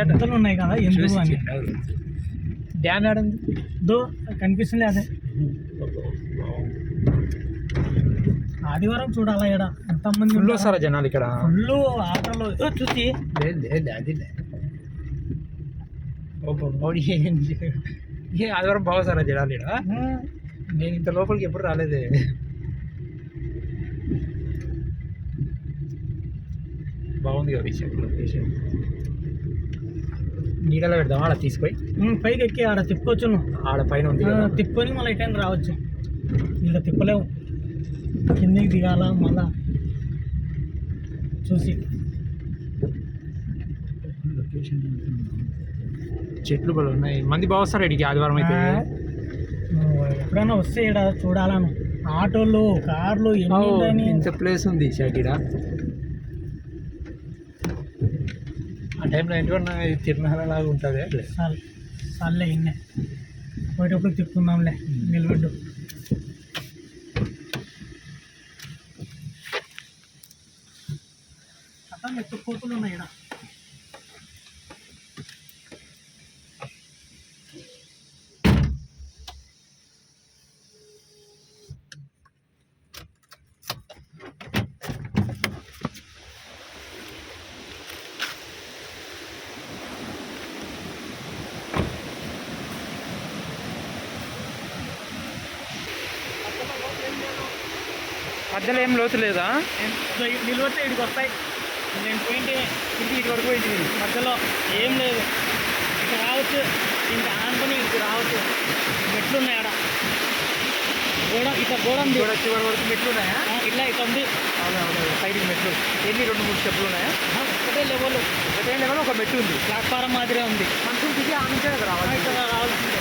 ఎంతలు ఉన్నాయి కదా ఎందుకు అని. డ్యామ్ ఆడండి దో కనిపిస్తుంది అదే. ఆదివారం చూడాలా ఇక్కడ ఎంతమంది ఫుల్ వస్తారా జనాలు ఇక్కడ? ఫుల్ ఆటోలో చూసి ఆదివారం బాగుస్తారా జనాలు ఇక్కడ? నేను ఇంత లోపలికి ఎప్పుడు రాలేదే. బాగుంది కదా లొకేషన్. నీడలో పెడదాం ఆడ తీసుకొని పైకి ఎక్కి ఆడ తిప్పొచ్చు. ఆడ పైన ఉంది తిప్పుకొని మళ్ళీ ఎటైనా రావచ్చు. ఇంకా తిప్పలేవు, కిందికి దిగాల మళ్ళా చూసి. లొకేషన్ చెట్లు కూడా ఉన్నాయి. మంది బాగా వస్తారు ఇడికి ఆదివారం అయితే. ఎప్పుడైనా వస్తే ఇక్కడ చూడాలను. ఆటోలు కార్లు ఎన్ని ఇంత ప్లేస్ ఉంది షాకిడ. ఆ టైంలో ఏంటన్నా తిరునాళ్ళ లాగా ఉంటుంది. సార్లే ఇన్నే పోయేటప్పుడు తిప్పుకుందాంలే నిలబడ్డు. అట్లా ఎత్తు కోతులు ఉన్నాయి ఇక్కడ. మధ్యలో ఏం లోతు లేదా? నిలబడితే ఇక్కడికి వస్తాయి. నేను పోయింటే ఇంటి ఇటు వరకు పోయింది. మధ్యలో ఏం లేదు. ఇక రావచ్చు, ఇంకా ఆనుకొని ఇటు రావచ్చు. మెట్లు ఉన్నాయి ఆడ. గోడ ఇట్లా గోడ ఉంది. చివరి వరకు మెట్లు ఉన్నాయా? ఇట్లా ఇట్లా ఉంది. అవునవును, సైడ్కి మెట్లు. ఎన్ని 2-3 స్టెప్లు ఉన్నాయా? ఒకటే లెవెల్ ఒక మెట్టు ఉంది. ప్లాట్ఫారం మాదిరే ఉంది. మనసు దిగి ఆ నుంచే రావాలి. ఇక్కడ రావాల్సిందే.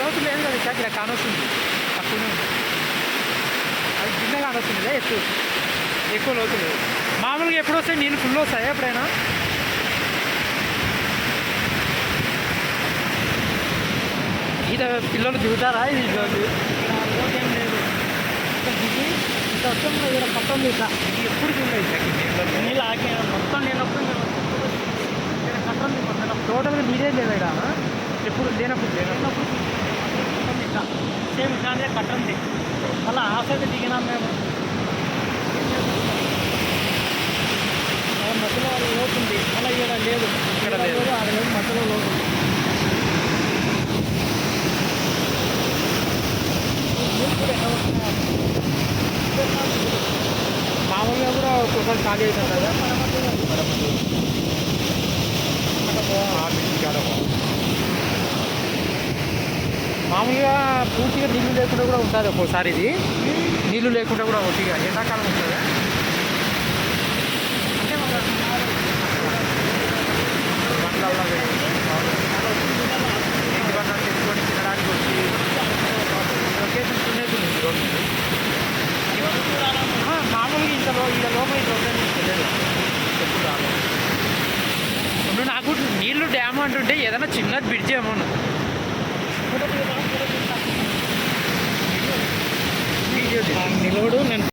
లోతు లేదు కదా ఇక్కడ కానొస్తుంది. తక్కువనే ఉంది. అది చిన్న కానొస్తుంది కదా, ఎక్కువ లోతు లేదు. మామూలుగా ఎప్పుడు వస్తాయి నీళ్ళు? ఫుల్ వస్తాయి ఎప్పుడైనా? ఇది పిల్లలు దిగుతారా? ఇది ఏం లేదు. ఇక్కడ దిగి ఇట్లా వచ్చాం. ఇక్కడ మొత్తం ఇట్లా ఎప్పుడు చూడలేదు నీళ్ళు ఆగి మొత్తం లేనప్పుడు ఇక్కడ కట్టం మొత్తం టోటల్గా నీరే లేదు ఇక్కడ. ఎప్పుడు లేనప్పుడు ఇట్లా సేమ్ ఇట్లాంటిదే కట్టండి. మళ్ళీ ఆ సైడ్ దిగినాం మేము. మధ్యలో లోతు ఉంది. మళ్ళీ ఇక్కడ లేదు, ఇక్కడ లేదు, ఆడ లేదు, మధ్యలో లోతు. మామూలుగా కూడా ఒక్కొక్కసారి ఖాళీ అవుతుంది కదా. మామూలుగా పూర్తిగా నీళ్ళు లేకుండా కూడా ఉంటుంది ఒక్కోసారి. ఇది నీళ్ళు లేకుండా కూడా ఒకటిగా ఎండాకాలం ఉంటుంది. అంటే బండ్లలో ఇంటి బండ్లు తెచ్చుకొని తినడానికి వచ్చి లొకేషన్ తినేది రోడ్డు. మామూలుగా ఇంతలో ఈ లోపల ఇట్లా తెలియదు ఎప్పుడు రాలేదు. నాకు నీళ్ళు డ్యామ్ అంటుంటే ఏదైనా చిన్నది బ్రిడ్జ్ ఏమో నిలవడు. నేను